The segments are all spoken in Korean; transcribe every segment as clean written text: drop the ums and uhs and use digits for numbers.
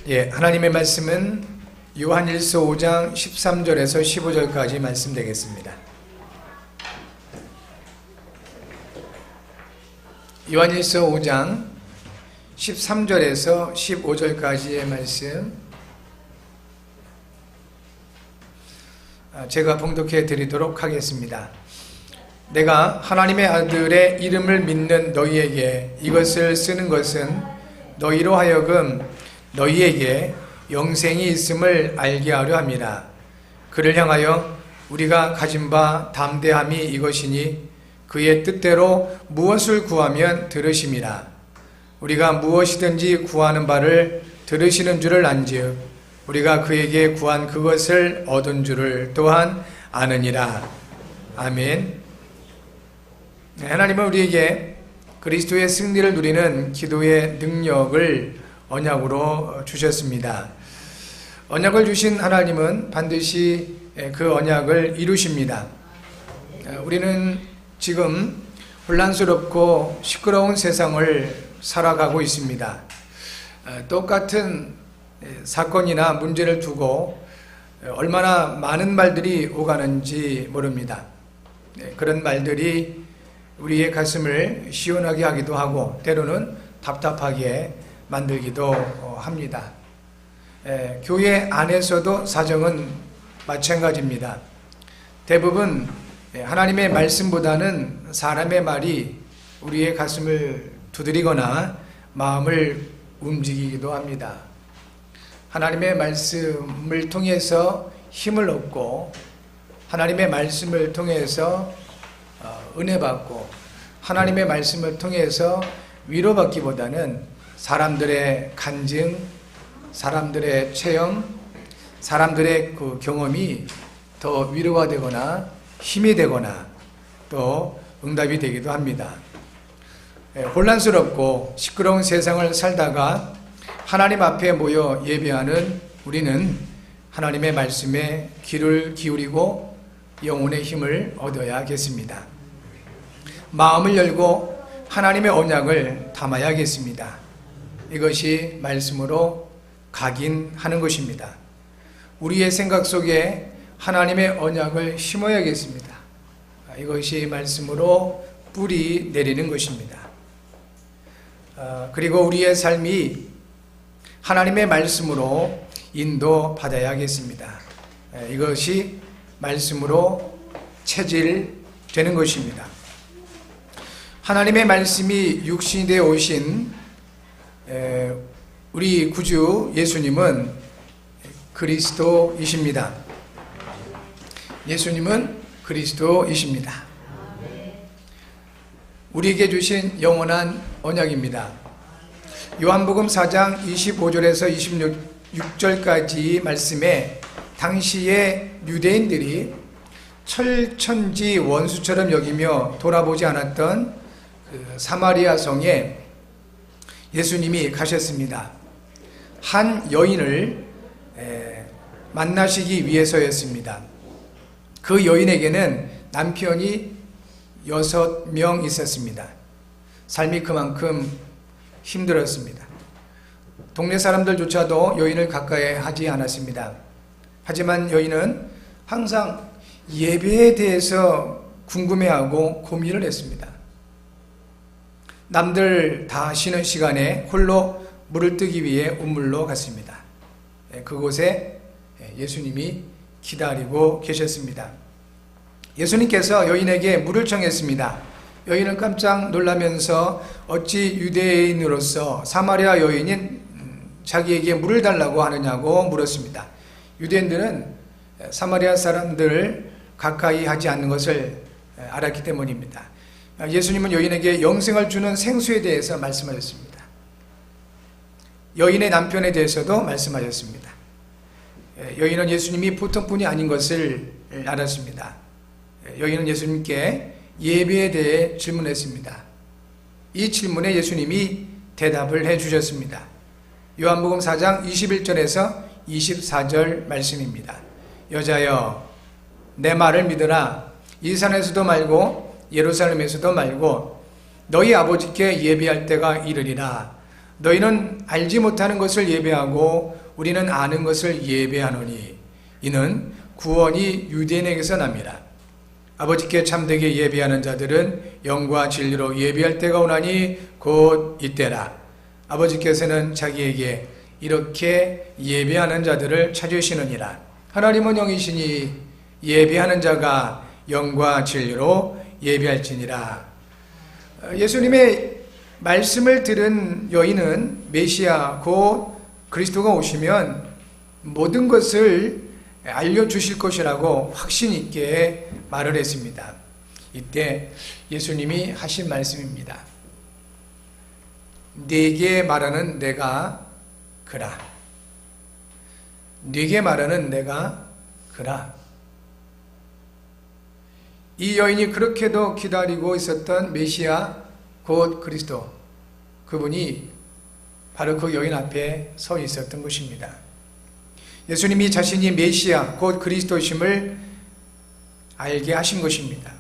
하나님의 말씀은 요한일서 5장 13절에서 15절까지 말씀 되겠습니다. 요한일서 5장 13절에서 15절까지의 말씀 제가 봉독해 드리도록 하겠습니다. 내가 하나님의 아들의 이름을 믿는 너희에게 이것을 쓰는 것은 너희로 하여금 너희에게 영생이 있음을 알게 하려 함이라. 그를 향하여 우리가 가진 바 담대함이 이것이니 그의 뜻대로 무엇을 구하면 들으심이라. 우리가 무엇이든지 구하는 바를 들으시는 줄을 안즉 우리가 그에게 구한 그것을 얻은 줄을 또한 아느니라. 아멘. 하나님은 우리에게 그리스도의 승리를 누리는 기도의 능력을 언약으로 주셨습니다. 언약을 주신 하나님은 반드시 그 언약을 이루십니다. 우리는 지금 혼란스럽고 시끄러운 세상을 살아가고 있습니다. 똑같은 사건이나 문제를 두고 얼마나 많은 말들이 오가는지 모릅니다. 그런 말들이 우리의 가슴을 시원하게 하기도 하고 때로는 답답하게 만들기도 합니다. 교회 안에서도 사정은 마찬가지입니다. 대부분 하나님의 말씀보다는 사람의 말이 우리의 가슴을 두드리거나 마음을 움직이기도 합니다. 하나님의 말씀을 통해서 힘을 얻고 하나님의 말씀을 통해서 은혜 받고 하나님의 말씀을 통해서 위로받기보다는 사람들의 간증, 사람들의 체험, 사람들의 그 경험이 더 위로가 되거나 힘이 되거나 또 응답이 되기도 합니다. 혼란스럽고 시끄러운 세상을 살다가 하나님 앞에 모여 예배하는 우리는 하나님의 말씀에 귀를 기울이고 영혼의 힘을 얻어야겠습니다. 마음을 열고 하나님의 언약을 담아야겠습니다. 이것이 말씀으로 각인하는 것입니다. 우리의 생각 속에 하나님의 언약을 심어야겠습니다. 이것이 말씀으로 뿌리 내리는 것입니다. 그리고 우리의 삶이 하나님의 말씀으로 인도받아야겠습니다. 이것이 말씀으로 체질되는 것입니다. 하나님의 말씀이 육신이 되어 오신 우리 구주 예수님은 그리스도이십니다. 예수님은 그리스도이십니다. 우리에게 주신 영원한 언약입니다. 요한복음 4장 25절에서 26절까지 말씀에 당시의 유대인들이 철천지 원수처럼 여기며 돌아보지 않았던 그 사마리아 성에 예수님이 가셨습니다. 한 여인을 만나시기 위해서였습니다. 그 여인에게는 남편이 6명 있었습니다. 삶이 그만큼 힘들었습니다. 동네 사람들조차도 여인을 가까이 하지 않았습니다. 하지만 여인은 항상 예배에 대해서 궁금해하고 고민을 했습니다. 남들 다 쉬는 시간에 홀로 물을 뜨기 위해 우물로 갔습니다. 그곳에 예수님이 기다리고 계셨습니다. 예수님께서 여인에게 물을 청했습니다. 여인은 깜짝 놀라면서 어찌 유대인으로서 사마리아 여인인 자기에게 물을 달라고 하느냐고 물었습니다. 유대인들은 사마리아 사람들을 가까이 하지 않는 것을 알았기 때문입니다. 예수님은 여인에게 영생을 주는 생수에 대해서 말씀하셨습니다. 여인의 남편에 대해서도 말씀하셨습니다. 여인은 예수님이 보통 분이 아닌 것을 알았습니다. 여인은 예수님께 예배에 대해 질문했습니다. 이 질문에 예수님이 대답을 해주셨습니다. 요한복음 4장 21절에서 24절 말씀입니다. 여자여 내 말을 믿으라. 이 산에서도 말고 예루살렘에서도 말고 너희 아버지께 예배할 때가 이르리라. 너희는 알지 못하는 것을 예배하고 우리는 아는 것을 예배하노니 이는 구원이 유대인에게서 납니다. 아버지께 참되게 예배하는 자들은 영과 진리로 예배할 때가 오나니 곧 이때라. 아버지께서는 자기에게 이렇게 예배하는 자들을 찾으시느니라. 하나님은 영이시니 예배하는 자가 영과 진리로 예배할지니라. 예수님의 말씀을 들은 여인은 메시아 곧 그리스도가 오시면 모든 것을 알려주실 것이라고 확신 있게 말을 했습니다. 이때 예수님이 하신 말씀입니다. 네게 말하는 내가 그라. 네게 말하는 내가 그라. 이 여인이 그렇게도 기다리고 있었던 메시아 곧 그리스도, 그분이 바로 그 여인 앞에 서 있었던 것입니다. 예수님이 자신이 메시아 곧 그리스도심을 알게 하신 것입니다.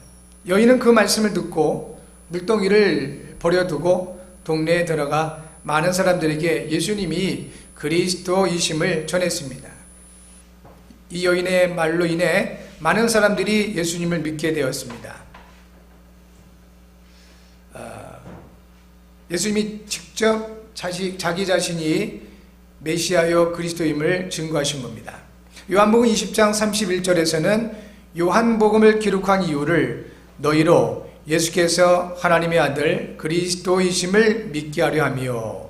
여인은 그 말씀을 듣고 물동이를 버려두고 동네에 들어가 많은 사람들에게 예수님이 그리스도이심을 전했습니다. 이 여인의 말로 인해 많은 사람들이 예수님을 믿게 되었습니다. 예수님이 직접 자기 자신이 메시아요 그리스도임을 증거하신 겁니다. 요한복음 20장 31절에서는 요한복음을 기록한 이유를 너희로 예수께서 하나님의 아들 그리스도이심을 믿게 하려 하며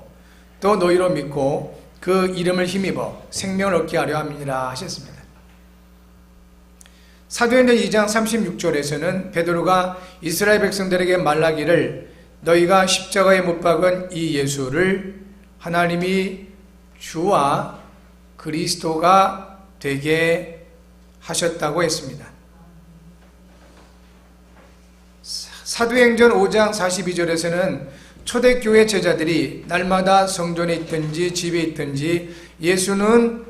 또 너희로 믿고 그 이름을 힘입어 생명을 얻게 하려 함이라 하셨습니다. 사도행전 2장 36절에서는 베드로가 이스라엘 백성들에게 말하기를 너희가 십자가에 못 박은 이 예수를 하나님이 주와 그리스도가 되게 하셨다고 했습니다. 사도행전 5장 42절에서는 초대교회 제자들이 날마다 성전에 있든지 집에 있든지 예수는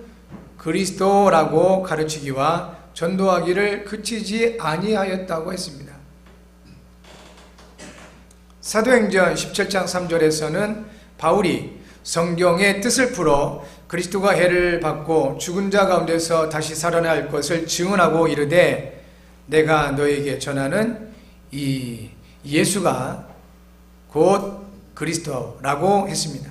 그리스도라고 가르치기와 전도하기를 그치지 아니하였다고 했습니다. 사도행전 17장 3절에서는 바울이 성경의 뜻을 풀어 그리스도가 해를 받고 죽은 자 가운데서 다시 살아날 것을 증언하고 이르되 내가 너에게 전하는 이 예수가 곧 그리스도라고 했습니다.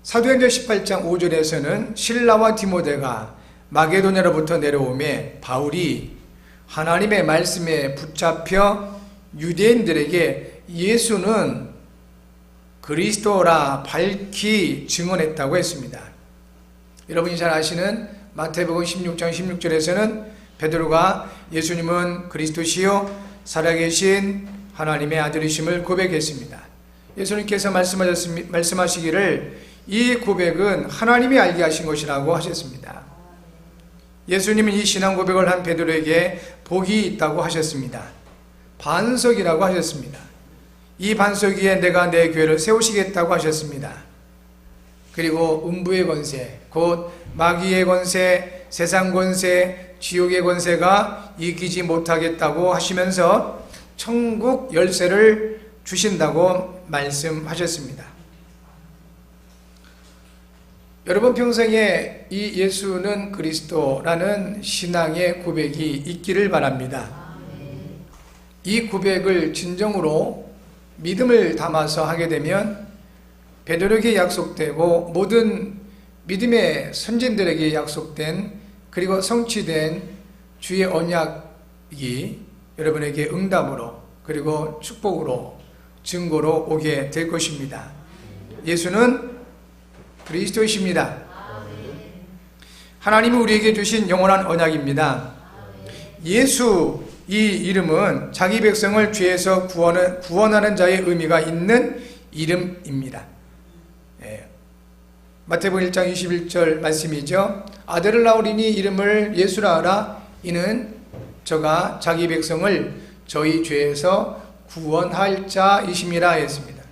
사도행전 18장 5절에서는 실라와 디모데가 마게도냐로부터 내려오매 바울이 하나님의 말씀에 붙잡혀 유대인들에게 예수는 그리스도라 밝히 증언했다고 했습니다. 여러분이 잘 아시는 마태복음 16장 16절에서는 베드로가 예수님은 그리스도시요 살아계신 하나님의 아들이심을 고백했습니다. 예수님께서 말씀하시기를 이 고백은 하나님이 알게 하신 것이라고 하셨습니다. 예수님은 이 신앙 고백을 한 베드로에게 복이 있다고 하셨습니다. 반석이라고 하셨습니다. 이 반석 위에 내가 내 교회를 세우시겠다고 하셨습니다. 그리고 음부의 권세, 곧 마귀의 권세, 세상 권세, 지옥의 권세가 이기지 못하겠다고 하시면서 천국 열쇠를 주신다고 말씀하셨습니다. 여러분 평생에 이 예수는 그리스도라는 신앙의 고백이 있기를 바랍니다. 이 고백을 진정으로 믿음을 담아서 하게 되면 베드로에게 약속되고 모든 믿음의 선진들에게 약속된 그리고 성취된 주의 언약이 여러분에게 응답으로 그리고 축복으로 증거로 오게 될 것입니다. 예수는 그리스도이십니다. 하나님이 우리에게 주신 영원한 언약입니다. 예수 이 이름은 자기 백성을 죄에서 구원하는 자의 의미가 있는 이름입니다. 마태복음 1장 21절 말씀이죠. 아들을 낳으리니 이름을 예수라 하라. 이는 저가 자기 백성을 저희 죄에서 구원할 자이심이라 했습니다.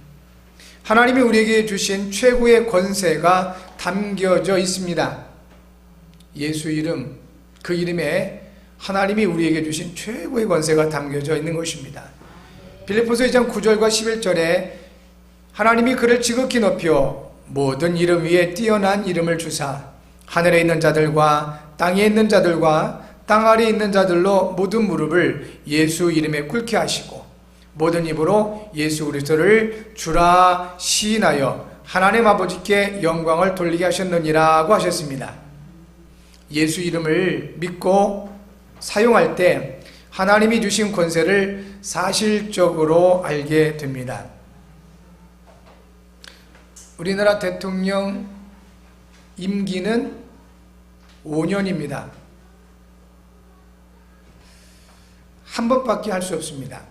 하나님이 우리에게 주신 최고의 권세가 담겨져 있습니다. 예수 이름, 그 이름에 하나님이 우리에게 주신 최고의 권세가 담겨져 있는 것입니다. 빌립보서 2장 9절과 11절에 하나님이 그를 지극히 높여 모든 이름 위에 뛰어난 이름을 주사 하늘에 있는 자들과 땅에 있는 자들과 땅 아래에 있는 자들로 모든 무릎을 예수 이름에 꿇게 하시고 모든 입으로 예수 그리스도를 주라 시인하여 하나님 아버지께 영광을 돌리게 하셨느니라고 하셨습니다. 예수 이름을 믿고 사용할 때 하나님이 주신 권세를 사실적으로 알게 됩니다. 우리나라 대통령 임기는 5년입니다. 한 번밖에 할 수 없습니다.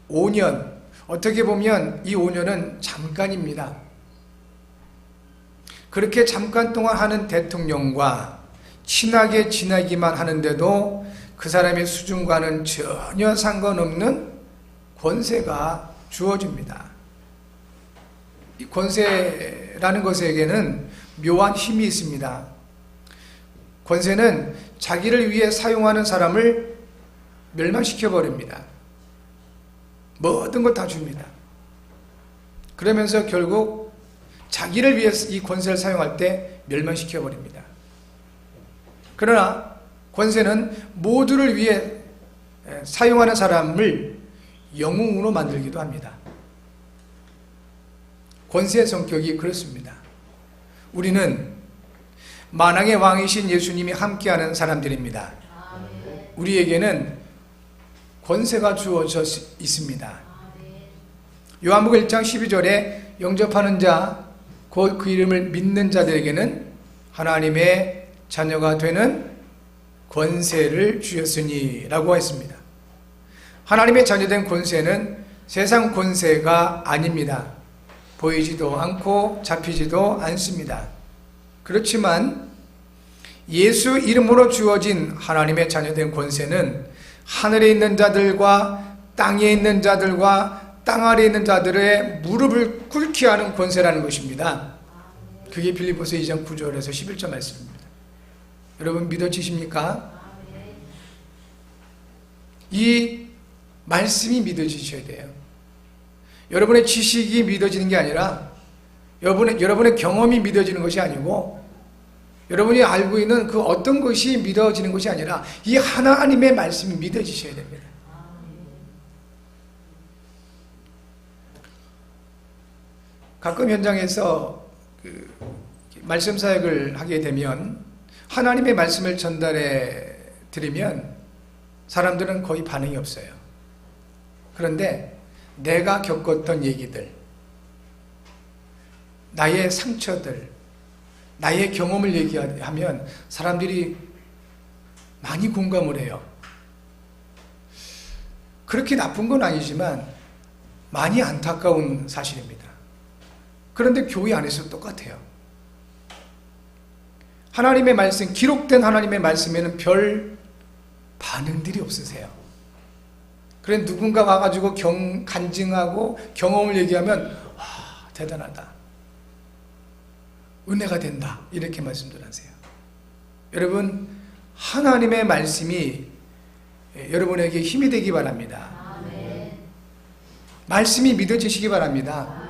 5년, 어떻게 보면 이 5년은 잠깐입니다. 그렇게 잠깐 동안 하는 대통령과 친하게 지내기만 하는데도 그 사람의 수준과는 전혀 상관없는 권세가 주어집니다. 이 권세라는 것에게는 묘한 힘이 있습니다. 권세는 자기를 위해 사용하는 사람을 멸망시켜 버립니다. 모든 걸 다 줍니다. 그러면서 결국 자기를 위해 이 권세를 사용할 때 멸망시켜 버립니다. 그러나 권세는 모두를 위해 사용하는 사람을 영웅으로 만들기도 합니다. 권세의 성격이 그렇습니다. 우리는 만왕의 왕이신 예수님이 함께하는 사람들입니다. 우리에게는 권세가 주어져 있습니다. 요한복음 1장 12절에 영접하는 자, 곧 그 이름을 믿는 자들에게는 하나님의 자녀가 되는 권세를 주셨으니 라고 했습니다. 하나님의 자녀된 권세는 세상 권세가 아닙니다. 보이지도 않고 잡히지도 않습니다. 그렇지만 예수 이름으로 주어진 하나님의 자녀된 권세는 하늘에 있는 자들과 땅에 있는 자들과 땅 아래에 있는 자들의 무릎을 꿇게 하는 권세라는 것입니다. 그게 빌립보서 2장 9절에서 11절 말씀입니다. 여러분 믿어지십니까? 이 말씀이 믿어지셔야 돼요. 여러분의 지식이 믿어지는 게 아니라 여러분의 경험이 믿어지는 것이 아니고 여러분이 알고 있는 그 어떤 것이 믿어지는 것이 아니라 이 하나님의 말씀이 믿어지셔야 됩니다. 가끔 현장에서 말씀 사역을 하게 되면 하나님의 말씀을 전달해 드리면 사람들은 거의 반응이 없어요. 그런데 내가 겪었던 얘기들, 나의 상처들, 나의 경험을 얘기하면 사람들이 많이 공감을 해요. 그렇게 나쁜 건 아니지만 많이 안타까운 사실입니다. 그런데 교회 안에서 똑같아요. 하나님의 말씀, 기록된 하나님의 말씀에는 별 반응들이 없으세요. 그래 누군가 와가지고 간증하고 경험을 얘기하면 와, 대단하다, 은혜가 된다, 이렇게 말씀들 하세요. 여러분, 하나님의 말씀이 여러분에게 힘이 되기 바랍니다. 말씀이 믿어지시기 바랍니다.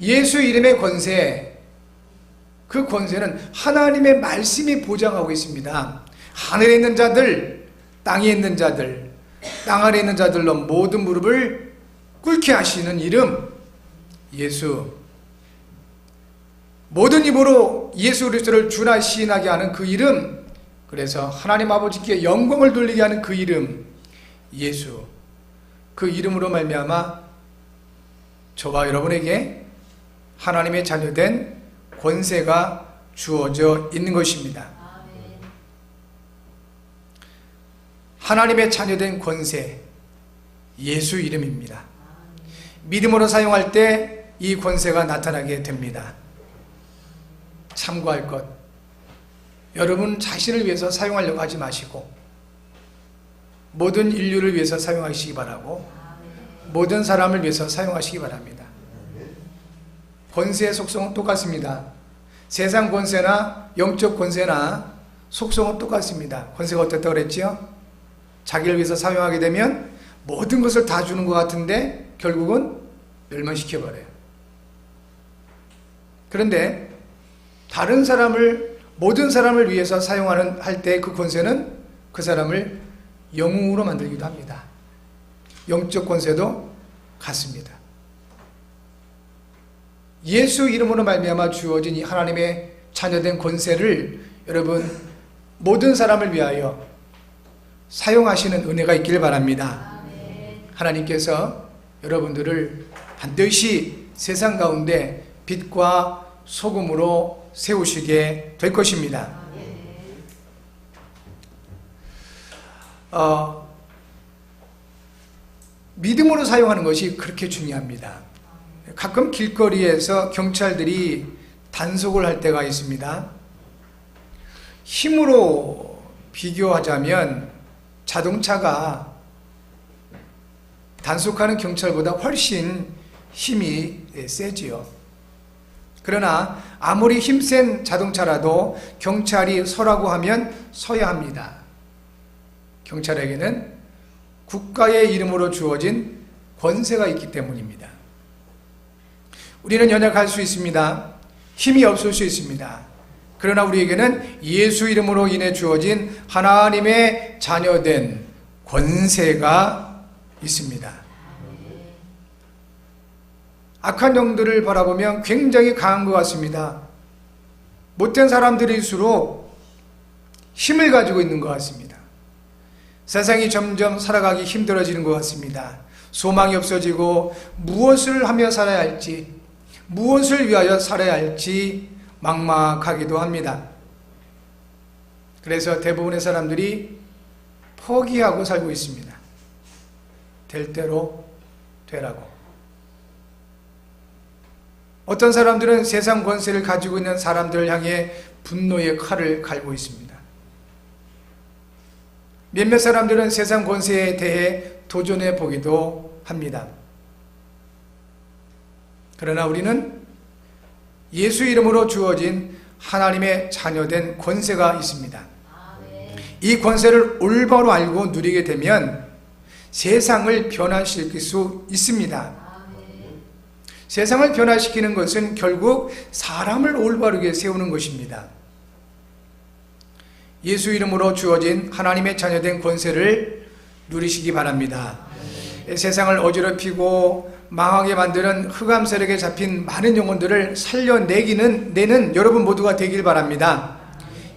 예수 이름의 권세, 그 권세는 하나님의 말씀이 보장하고 있습니다. 하늘에 있는 자들, 땅에 있는 자들, 땅 아래에 있는 자들로 모든 무릎을 꿇게 하시는 이름 예수, 모든 입으로 예수 그리스도를 주나 시인하게 하는 그 이름, 그래서 하나님 아버지께 영광을 돌리게 하는 그 이름 예수, 그 이름으로 말미암아 저와 여러분에게 하나님의 자녀된 권세가 주어져 있는 것입니다. 하나님의 자녀된 권세, 예수 이름입니다. 믿음으로 사용할 때 이 권세가 나타나게 됩니다. 참고할 것, 여러분 자신을 위해서 사용하려고 하지 마시고 모든 인류를 위해서 사용하시기 바라고 모든 사람을 위해서 사용하시기 바랍니다. 권세의 속성은 똑같습니다. 세상 권세나 영적 권세나 속성은 똑같습니다. 권세가 어떻다고 그랬죠? 자기를 위해서 사용하게 되면 모든 것을 다 주는 것 같은데 결국은 멸망시켜버려요. 그런데 모든 사람을 위해서 할 때 그 권세는 그 사람을 영웅으로 만들기도 합니다. 영적 권세도 같습니다. 예수 이름으로 말미암아 주어진 이 하나님의 자녀된 권세를 여러분 모든 사람을 위하여 사용하시는 은혜가 있기를 바랍니다. 하나님께서 여러분들을 반드시 세상 가운데 빛과 소금으로 세우시게 될 것입니다. 믿음으로 사용하는 것이 그렇게 중요합니다. 가끔 길거리에서 경찰들이 단속을 할 때가 있습니다. 힘으로 비교하자면 자동차가 단속하는 경찰보다 훨씬 힘이 세지요. 그러나 아무리 힘센 자동차라도 경찰이 서라고 하면 서야 합니다. 경찰에게는 국가의 이름으로 주어진 권세가 있기 때문입니다. 우리는 연약할 수 있습니다. 힘이 없을 수 있습니다. 그러나 우리에게는 예수 이름으로 인해 주어진 하나님의 자녀된 권세가 있습니다. 악한 영들을 바라보면 굉장히 강한 것 같습니다. 못된 사람들일수록 힘을 가지고 있는 것 같습니다. 세상이 점점 살아가기 힘들어지는 것 같습니다. 소망이 없어지고 무엇을 하며 살아야 할지, 무엇을 위하여 살아야 할지 막막하기도 합니다. 그래서 대부분의 사람들이 포기하고 살고 있습니다. 될 대로 되라고. 어떤 사람들은 세상 권세를 가지고 있는 사람들을 향해 분노의 칼을 갈고 있습니다. 몇몇 사람들은 세상 권세에 대해 도전해 보기도 합니다. 그러나 우리는 예수 이름으로 주어진 하나님의 자녀된 권세가 있습니다. 이 권세를 올바로 알고 누리게 되면 세상을 변화시킬 수 있습니다. 세상을 변화시키는 것은 결국 사람을 올바르게 세우는 것입니다. 예수 이름으로 주어진 하나님의 자녀된 권세를 누리시기 바랍니다. 세상을 어지럽히고 망하게 만드는 흑암 세력에 잡힌 많은 영혼들을 살려내는 여러분 모두가 되길 바랍니다.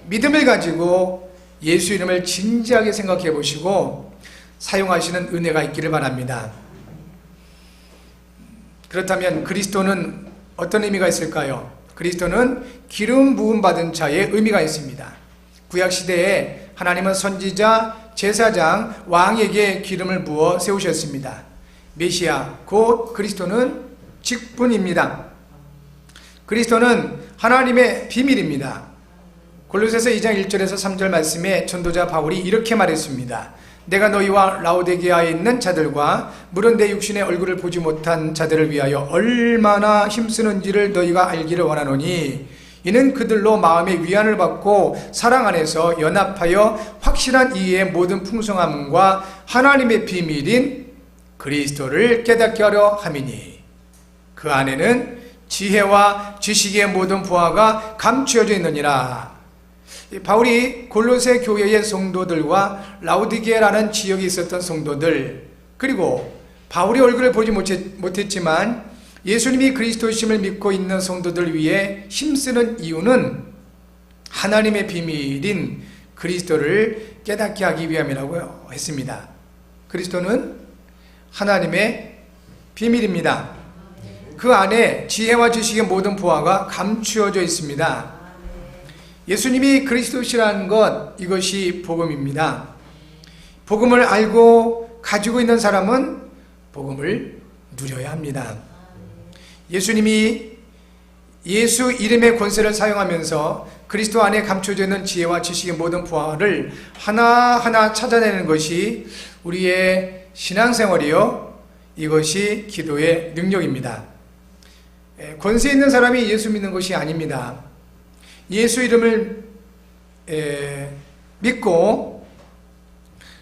믿음을 가지고 예수 이름을 진지하게 생각해 보시고 사용하시는 은혜가 있기를 바랍니다. 그렇다면 그리스도는 어떤 의미가 있을까요? 그리스도는 기름 부음 받은 자의 의미가 있습니다. 구약시대에 하나님은 선지자, 제사장, 왕에게 기름을 부어 세우셨습니다. 메시아, 곧 그리스도는 직분입니다. 그리스도는 하나님의 비밀입니다. 골로새서 2장 1절에서 3절 말씀에 전도자 바울이 이렇게 말했습니다. 내가 너희와 라오디게아에 있는 자들과 물은 내 육신의 얼굴을 보지 못한 자들을 위하여 얼마나 힘쓰는지를 너희가 알기를 원하노니 이는 그들로 마음의 위안을 받고 사랑 안에서 연합하여 확실한 이해의 모든 풍성함과 하나님의 비밀인 그리스도를 깨닫게 하려 함이니 그 안에는 지혜와 지식의 모든 부하가 감추어져 있느니라. 바울이 골로새 교회의 성도들과 라오디게라는 지역에 있었던 성도들, 그리고 바울이 얼굴을 보지 못했지만 예수님이 그리스도심을 믿고 있는 성도들 위해 힘쓰는 이유는 하나님의 비밀인 그리스도를 깨닫게 하기 위함이라고 했습니다. 그리스도는 하나님의 비밀입니다. 그 안에 지혜와 지식의 모든 부하가 감추어져 있습니다. 예수님이 그리스도시라는 것, 이것이 복음입니다. 복음을 알고 가지고 있는 사람은 복음을 누려야 합니다. 예수님이 예수 이름의 권세를 사용하면서 그리스도 안에 감춰져 있는 지혜와 지식의 모든 부하를 하나하나 찾아내는 것이 우리의 신앙생활이요, 이것이 기도의 능력입니다. 권세 있는 사람이 예수 믿는 것이 아닙니다. 예수 이름을 믿고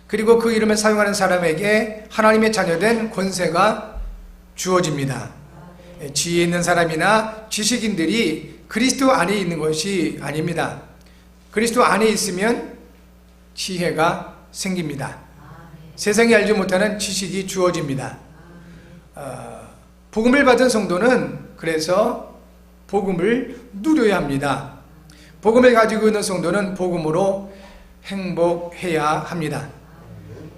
그리고 그 이름을 사용하는 사람에게 하나님의 자녀된 권세가 주어집니다. 지혜 있는 사람이나 지식인들이 그리스도 안에 있는 것이 아닙니다. 그리스도 안에 있으면 지혜가 생깁니다. 세상이 알지 못하는 지식이 주어집니다. 복음을 받은 성도는 그래서 복음을 누려야 합니다. 복음을 가지고 있는 성도는 복음으로 행복해야 합니다.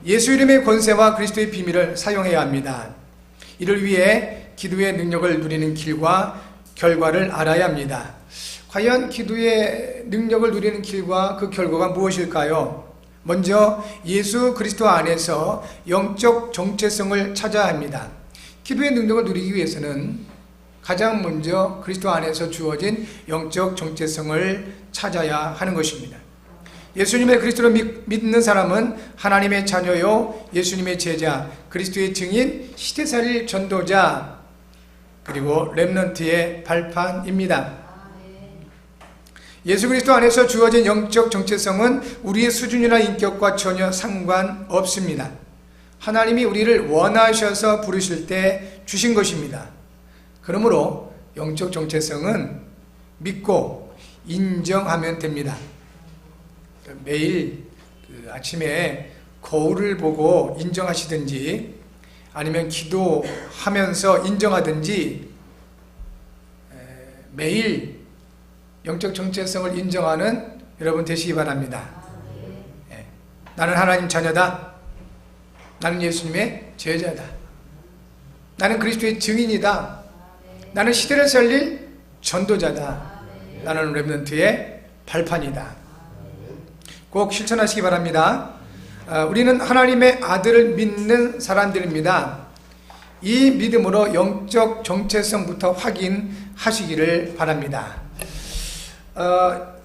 예수 이름의 권세와 그리스도의 비밀을 사용해야 합니다. 이를 위해 기도의 능력을 누리는 길과 결과를 알아야 합니다. 과연 기도의 능력을 누리는 길과 그 결과가 무엇일까요? 먼저 예수 그리스도 안에서 영적 정체성을 찾아야 합니다. 기도의 능력을 누리기 위해서는 가장 먼저 그리스도 안에서 주어진 영적 정체성을 찾아야 하는 것입니다. 예수님의 그리스도를 믿는 사람은 하나님의 자녀요, 예수님의 제자, 그리스도의 증인, 시대살릴 전도자, 그리고 렘넌트의 발판입니다. 예수 그리스도 안에서 주어진 영적 정체성은 우리의 수준이나 인격과 전혀 상관없습니다. 하나님이 우리를 원하셔서 부르실 때 주신 것입니다. 그러므로 영적 정체성은 믿고 인정하면 됩니다. 매일 아침에 거울을 보고 인정하시든지 아니면 기도하면서 인정하든지 매일 영적 정체성을 인정하는 여러분 되시기 바랍니다. 나는 하나님 자녀다. 나는 예수님의 제자다. 나는 그리스도의 증인이다. 나는 시대를 살릴 전도자다. 나는 렘넌트의 발판이다. 꼭 실천하시기 바랍니다. 우리는 하나님의 아들을 믿는 사람들입니다. 이 믿음으로 영적 정체성부터 확인하시기를 바랍니다.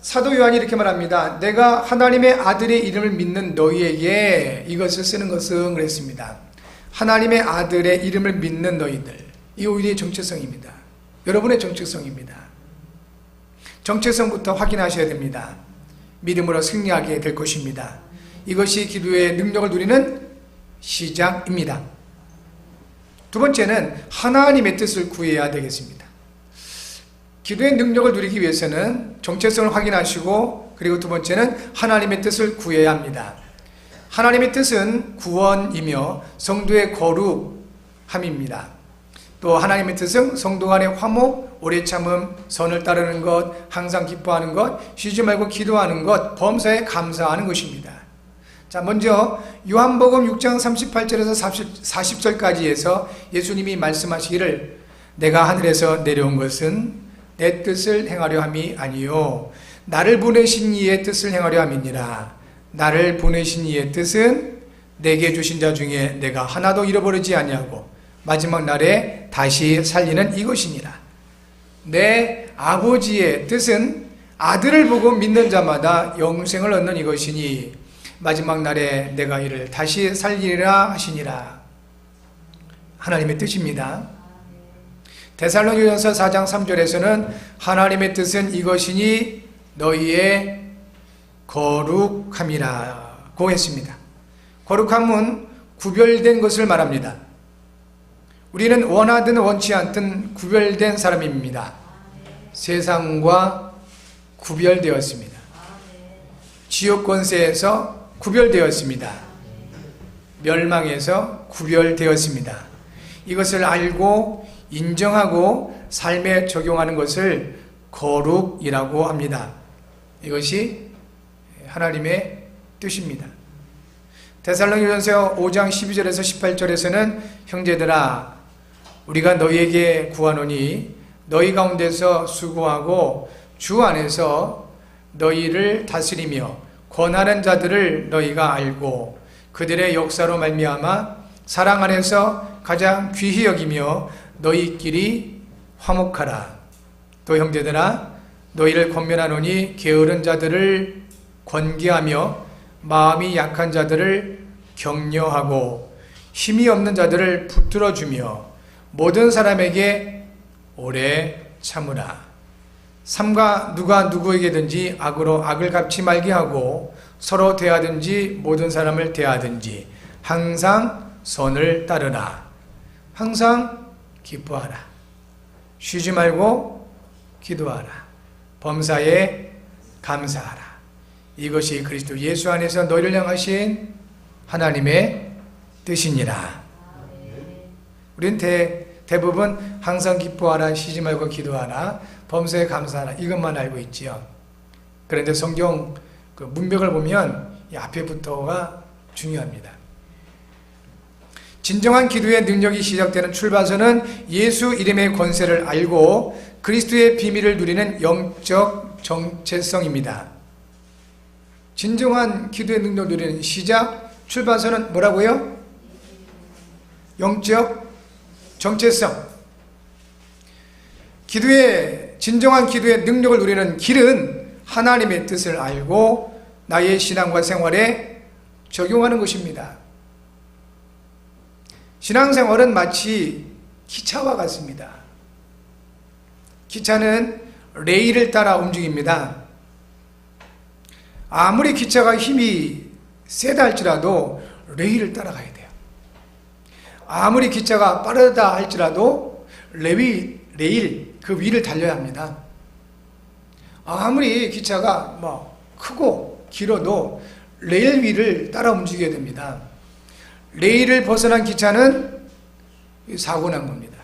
사도 요한이 이렇게 말합니다. 내가 하나님의 아들의 이름을 믿는 너희에게 이것을 쓰는 것은 그랬습니다. 하나님의 아들의 이름을 믿는 너희들. 이 우리의 정체성입니다. 여러분의 정체성입니다. 정체성부터 확인하셔야 됩니다. 믿음으로 승리하게 될 것입니다. 이것이 기도의 능력을 누리는 시작입니다. 두 번째는 하나님의 뜻을 구해야 되겠습니다. 기도의 능력을 누리기 위해서는 정체성을 확인하시고, 그리고 두 번째는 하나님의 뜻을 구해야 합니다. 하나님의 뜻은 구원이며 성도의 거룩함입니다. 또 하나님의 뜻은 성도 간의 화목, 오래 참음, 선을 따르는 것, 항상 기뻐하는 것, 쉬지 말고 기도하는 것, 범사에 감사하는 것입니다. 자, 먼저 요한복음 6장 38절에서 40절까지 해서 예수님이 말씀하시기를 내가 하늘에서 내려온 것은 내 뜻을 행하려 함이 아니요 나를 보내신 이의 뜻을 행하려 함이니라. 나를 보내신 이의 뜻은 내게 주신 자 중에 내가 하나도 잃어버리지 아니하고 마지막 날에 다시 살리는 이것이니라. 내 아버지의 뜻은 아들을 보고 믿는 자마다 영생을 얻는 이것이니 마지막 날에 내가 이를 다시 살리리라 하시니라. 하나님의 뜻입니다. 데살로니가서 4장 3절에서는 하나님의 뜻은 이것이니 너희의 거룩함이라고 했습니다. 거룩함은 구별된 것을 말합니다. 우리는 원하든 원치 않든 구별된 사람입니다. 세상과 구별되었습니다. 지옥 권세에서 구별되었습니다. 멸망에서 구별되었습니다. 이것을 알고 인정하고 삶에 적용하는 것을 거룩이라고 합니다. 이것이 하나님의 뜻입니다. 데살로니가서 5장 12절에서 18절에서는 형제들아 우리가 너희에게 구하노니 너희 가운데서 수고하고 주 안에서 너희를 다스리며 권하는 자들을 너희가 알고 그들의 역사로 말미암아 사랑 안에서 가장 귀히 여기며 너희끼리 화목하라. 또 형제들아 너희를 권면하노니 게으른 자들을 권계하며 마음이 약한 자들을 격려하고 힘이 없는 자들을 붙들어주며 모든 사람에게 오래 참으라. 삼가 누가 누구에게든지 악으로 악을 갚지 말게 하고 서로 대하든지 모든 사람을 대하든지 항상 선을 따르라. 항상 기뻐하라. 쉬지 말고 기도하라. 범사에 감사하라. 이것이 그리스도 예수 안에서 너희를 향하신 하나님의 뜻이니라. 우리는 대부분 항상 기뻐하라, 쉬지 말고 기도하라, 범사에 감사하라 이것만 알고 있지요. 그런데 성경 그 문맥을 보면 이 앞에부터가 중요합니다. 진정한 기도의 능력이 시작되는 출발선은 예수 이름의 권세를 알고 그리스도의 비밀을 누리는 영적 정체성입니다. 진정한 기도의 능력을 누리는 시작, 출발선은 뭐라고요? 영적 정체성. 진정한 기도의 능력을 누리는 길은 하나님의 뜻을 알고 나의 신앙과 생활에 적용하는 것입니다. 신앙생활은 마치 기차와 같습니다. 기차는 레일을 따라 움직입니다. 아무리 기차가 힘이 세다 할지라도 레일을 따라가야 돼요. 아무리 기차가 빠르다 할지라도 레일 그 위를 달려야 합니다. 아무리 기차가 크고 길어도 레일 위를 따라 움직여야 됩니다. 레일을 벗어난 기차는 사고 난 겁니다.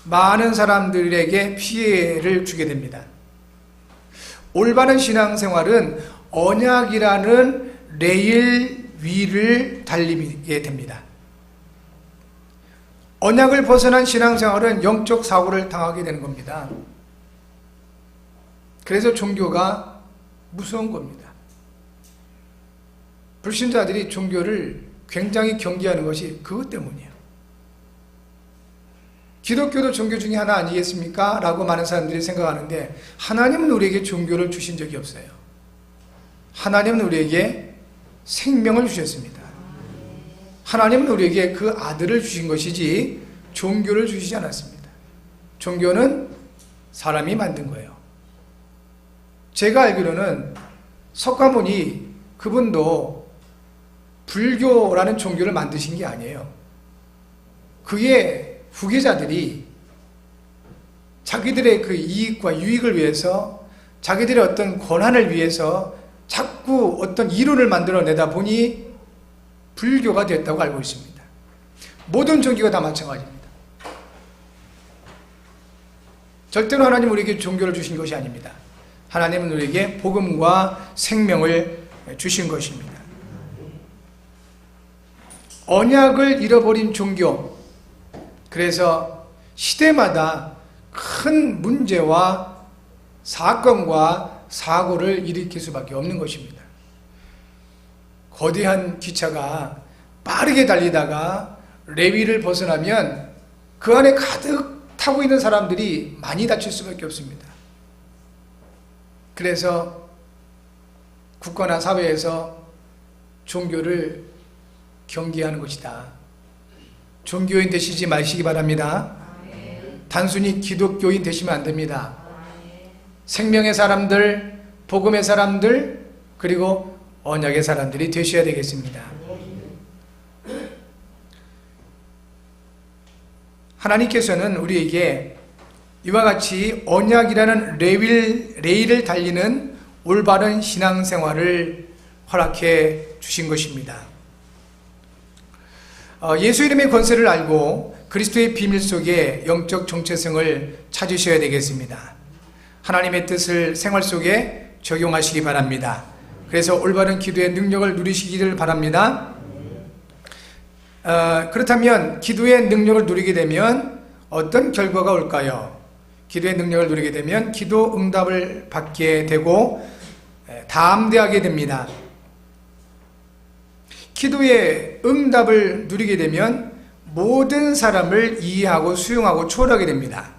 많은 사람들에게 피해를 주게 됩니다. 올바른 신앙생활은 언약이라는 레일 위를 달리게 됩니다. 언약을 벗어난 신앙생활은 영적 사고를 당하게 되는 겁니다. 그래서 종교가 무서운 겁니다. 불신자들이 종교를 굉장히 경계하는 것이 그것 때문이에요. 기독교도 종교 중에 하나 아니겠습니까? 라고 많은 사람들이 생각하는데 하나님은 우리에게 종교를 주신 적이 없어요. 하나님은 우리에게 생명을 주셨습니다. 하나님은 우리에게 그 아들을 주신 것이지 종교를 주시지 않았습니다. 종교는 사람이 만든 거예요. 제가 알기로는 석가모니 그분도 불교라는 종교를 만드신 게 아니에요. 그의 후계자들이 자기들의 그 이익과 유익을 위해서 자기들의 어떤 권한을 위해서 자꾸 어떤 이론을 만들어내다 보니 불교가 됐다고 알고 있습니다. 모든 종교가 다 마찬가지입니다. 절대로 하나님은 우리에게 종교를 주신 것이 아닙니다. 하나님은 우리에게 복음과 생명을 주신 것입니다. 언약을 잃어버린 종교, 그래서 시대마다 큰 문제와 사건과 사고를 일으킬 수밖에 없는 것입니다. 거대한 기차가 빠르게 달리다가 레위를 벗어나면 그 안에 가득 타고 있는 사람들이 많이 다칠 수밖에 없습니다. 그래서 국가나 사회에서 종교를 경계하는 것이다. 종교인 되시지 마시기 바랍니다. 단순히 기독교인 되시면 안 됩니다. 생명의 사람들, 복음의 사람들, 그리고 언약의 사람들이 되셔야 되겠습니다. 하나님께서는 우리에게 이와 같이 언약이라는 레일을 달리는 올바른 신앙생활을 허락해 주신 것입니다. 예수 이름의 권세를 알고 그리스도의 비밀 속에 영적 정체성을 찾으셔야 되겠습니다. 하나님의 뜻을 생활 속에 적용하시기 바랍니다. 그래서 올바른 기도의 능력을 누리시기를 바랍니다. 그렇다면 기도의 능력을 누리게 되면 어떤 결과가 올까요? 기도의 능력을 누리게 되면 기도 응답을 받게 되고 담대하게 됩니다. 기도의 응답을 누리게 되면 모든 사람을 이해하고 수용하고 초월하게 됩니다.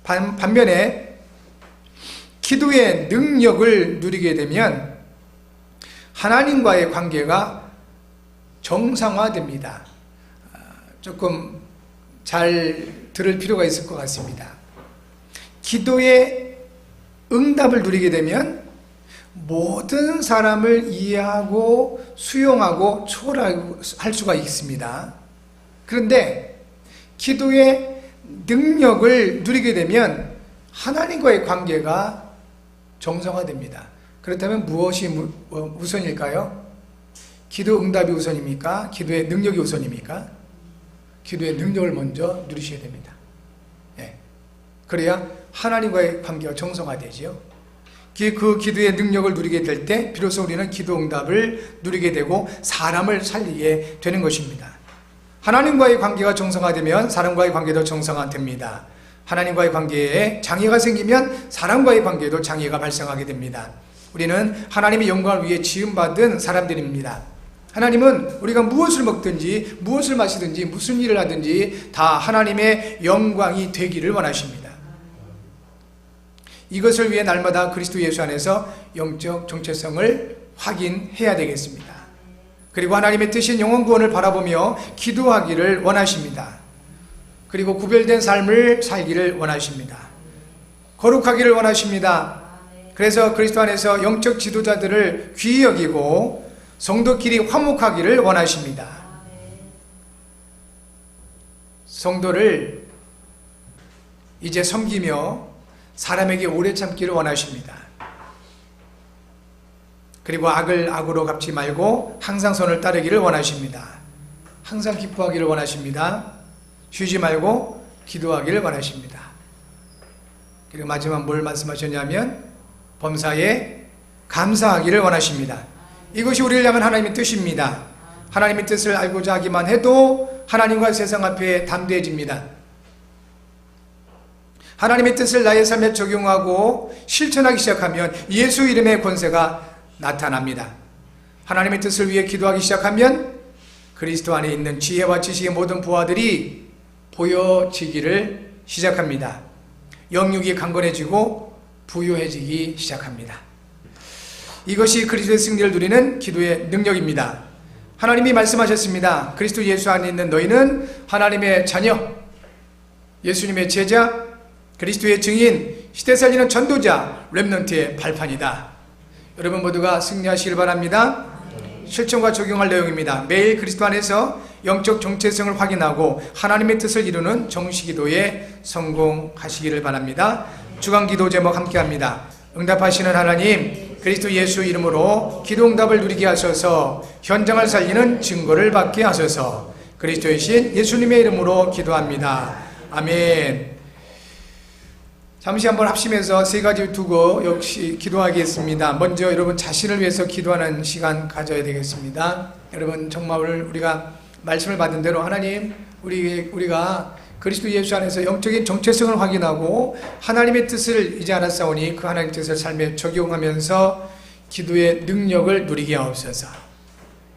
반면에 기도의 능력을 누리게 되면 하나님과의 관계가 정상화됩니다. 조금 잘 들을 필요가 있을 것 같습니다. 기도의 응답을 누리게 되면 모든 사람을 이해하고 수용하고 초월할 수가 있습니다. 그런데 기도의 능력을 누리게 되면 하나님과의 관계가 정상화됩니다. 그렇다면 무엇이 우선일까요? 기도 응답이 우선입니까? 기도의 능력이 우선입니까? 기도의 능력을 먼저 누리셔야 됩니다. 예. 그래야 하나님과의 관계가 정상화되지요. 그 기도의 능력을 누리게 될 때 비로소 우리는 기도 응답을 누리게 되고 사람을 살리게 되는 것입니다. 하나님과의 관계가 정상화되면 사람과의 관계도 정상화됩니다. 하나님과의 관계에 장애가 생기면 사람과의 관계에도 장애가 발생하게 됩니다. 우리는 하나님의 영광을 위해 지음받은 사람들입니다. 하나님은 우리가 무엇을 먹든지 무엇을 마시든지 무슨 일을 하든지 다 하나님의 영광이 되기를 원하십니다. 이것을 위해 날마다 그리스도 예수 안에서 영적 정체성을 확인해야 되겠습니다. 그리고 하나님의 뜻인 영혼 구원을 바라보며 기도하기를 원하십니다. 그리고 구별된 삶을 살기를 원하십니다. 거룩하기를 원하십니다. 그래서 그리스도 안에서 영적 지도자들을 귀히 여기고 성도끼리 화목하기를 원하십니다. 성도를 이제 섬기며 사람에게 오래 참기를 원하십니다. 그리고 악을 악으로 갚지 말고 항상 선을 따르기를 원하십니다. 항상 기뻐하기를 원하십니다. 쉬지 말고 기도하기를 원하십니다. 그리고 마지막 뭘 말씀하셨냐면 범사에 감사하기를 원하십니다. 이것이 우리를 향한 하나님의 뜻입니다. 하나님의 뜻을 알고자 하기만 해도 하나님과 세상 앞에 담대해집니다. 하나님의 뜻을 나의 삶에 적용하고 실천하기 시작하면 예수 이름의 권세가 나타납니다. 하나님의 뜻을 위해 기도하기 시작하면 그리스도 안에 있는 지혜와 지식의 모든 부하들이 보여지기를 시작합니다. 영육이 강건해지고 부유해지기 시작합니다. 이것이 그리스도의 승리를 누리는 기도의 능력입니다. 하나님이 말씀하셨습니다. 그리스도 예수 안에 있는 너희는 하나님의 자녀, 예수님의 제자, 그리스도의 증인, 시대 살리는 전도자, 렘넌트의 발판이다. 여러분 모두가 승리하시길 바랍니다. 실천과 적용할 내용입니다. 매일 그리스도 안에서 영적 정체성을 확인하고 하나님의 뜻을 이루는 정시기도에 성공하시기를 바랍니다. 주간기도 제목 함께합니다. 응답하시는 하나님, 그리스도 예수 이름으로 기도 응답을 누리게 하셔서 현장을 살리는 증거를 받게 하셔서 그리스도의 신 예수님의 이름으로 기도합니다. 아멘. 잠시 한번 합심해서 세 가지 두고 역시 기도하겠습니다. 먼저 여러분 자신을 위해서 기도하는 시간 가져야 되겠습니다. 여러분 정말 우리가 말씀을 받은 대로 하나님 우리가 그리스도 예수 안에서 영적인 정체성을 확인하고 하나님의 뜻을 이제 알았사오니 그 하나님의 뜻을 삶에 적용하면서 기도의 능력을 누리게 하옵소서.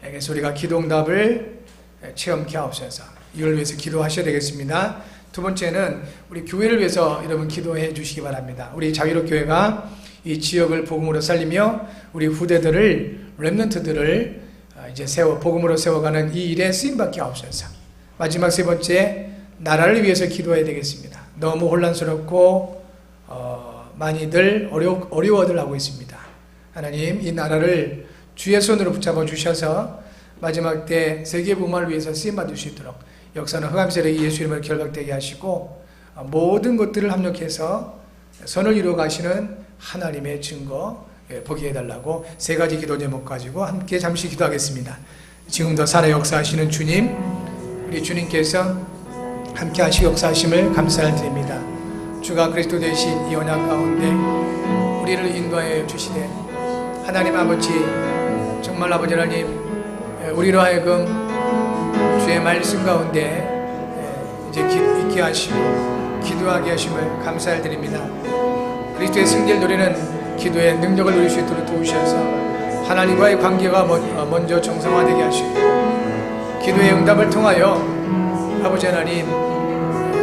그래서 우리가 기도 응답을 체험케 하옵소서. 이걸 위해서 기도하셔야 되겠습니다. 두 번째는 우리 교회를 위해서 여러분 기도해 주시기 바랍니다. 우리 자유롭 교회가 이 지역을 복음으로 살리며 우리 후대들을 렘넌트들을 이제 복음으로 세워가는 이 일에 쓰임받게 하옵소서. 마지막 세 번째, 나라를 위해서 기도해야 되겠습니다. 너무 혼란스럽고 많이들 어려워들 하고 있습니다. 하나님 이 나라를 주의 손으로 붙잡아 주셔서 마지막 때 세계 복음화를 위해서 쓰임받을 수 있도록 역사는 흑암 세력이 예수 이름으로 결박되게 하시고 모든 것들을 합력해서 선을 이루어 가시는 하나님의 증거 보게 해달라고 세 가지 기도 제목 가지고 함께 잠시 기도하겠습니다. 지금도 살아 역사하시는 주님, 우리 주님께서 함께 하시고 역사하심을 감사를 드립니다. 주가 그리스도 되신 이 언약 가운데 우리를 인도하여 주시되 하나님 아버지, 정말 아버지 하나님 우리로 하여금 주의 말씀 가운데 이제 있게 하시고 기도하게 하심을 감사를 드립니다. 그리스도의 승리를 누리는 기도의 능력을 누릴 수 있도록 도우셔서 하나님과의 관계가 먼저 정상화되게 하시고 기도의 응답을 통하여 아버지 하나님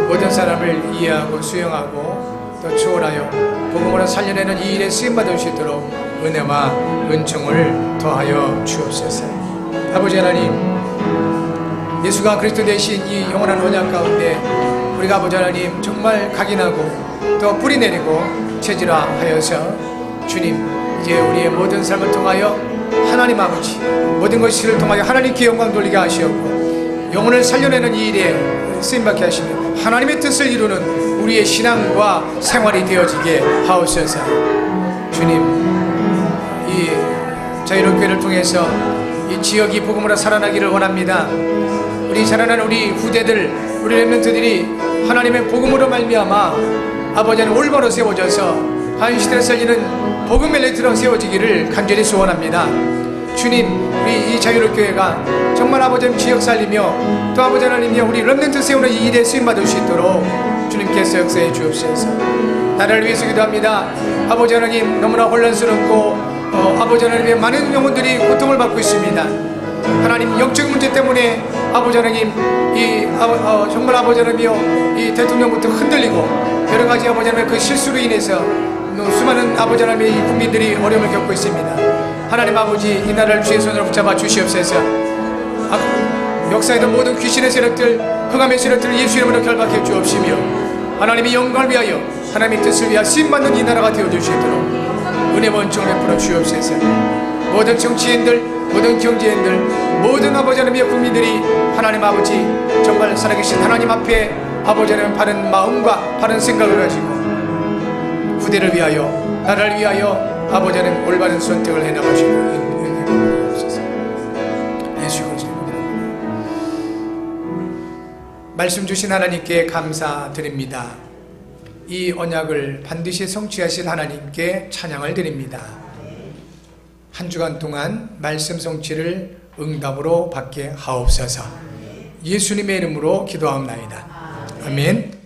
모든 사람을 이해하고 수용하고 또 추월하여 복음으로 살려내는 이 일에 쓰임받을 수 있도록 은혜와 은총을 더하여 주옵소서. 아버지 하나님, 예수가 그리스도 되신 이 영원한 언약 가운데 우리가 아버지 하나님 정말 각인하고 또 뿌리내리고 체질화하여서 주님 이제 우리의 모든 삶을 통하여 하나님 아버지 모든 것을 통하여 하나님께 영광 돌리게 하시었고 영혼을 살려내는 이 일에 쓰임받게 하시며 하나님의 뜻을 이루는 우리의 신앙과 생활이 되어지게 하옵소서. 주님, 이 자유롭교회를 통해서 이 지역이 복음으로 살아나기를 원합니다. 우리 자라나는 우리 후대들, 우리 렘넌트들이 하나님의 복음으로 말미암아 아버지 안에 올바로 세워져서 한 시대를 살리는 복음 멜리트로 세워지기를 간절히 소원합니다. 주님, 우리 이 자유롭교회가 정말 아버지 하나님 지역 살리며 또 아버지 하나님이여 우리 렘넌트 세우는 이 일에 쓰임받을 수 있도록 주님께서 역사해 주옵소서. 나라를 위해서 기도합니다. 아버지 하나님, 너무나 혼란스럽고 아버지 하나님의 많은 영혼들이 고통을 받고 있습니다. 하나님, 영적 문제 때문에 아버지 하나님 정말 아버지 하나님이여 이 대통령부터 흔들리고 여러 가지 아버지 하나님의 그 실수로 인해서 수많은 아버지 하나님의 이 국민들이 어려움을 겪고 있습니다. 하나님 아버지, 이 나라를 주의 손으로 붙잡아 주시옵소서. 역사에도 모든 귀신의 세력들, 흑암의 세력들을 예수 이름으로 결박해 주옵시며 하나님의 영광을 위하여 하나님의 뜻을 위하여 쓰임받는 이 나라가 되어주시도록 은혜 원총을 베풀어 주옵소서. 모든 정치인들, 모든 경제인들, 모든 아버지 하나님의 국민들이 하나님 아버지 정말 살아계신 하나님 앞에 아버지 하나님 바른 마음과 바른 생각을 가지고 후대를 위하여, 나라를 위하여 아버지 하나님 올바른 선택을 해나가시고 주옵소서. 예수 그리스도 말씀 주신 하나님께 감사드립니다. 이 언약을 반드시 성취하실 하나님께 찬양을 드립니다. 한 주간 동안 말씀 성취를 응답으로 받게 하옵소서. 예수님의 이름으로 기도하옵나이다. 아멘.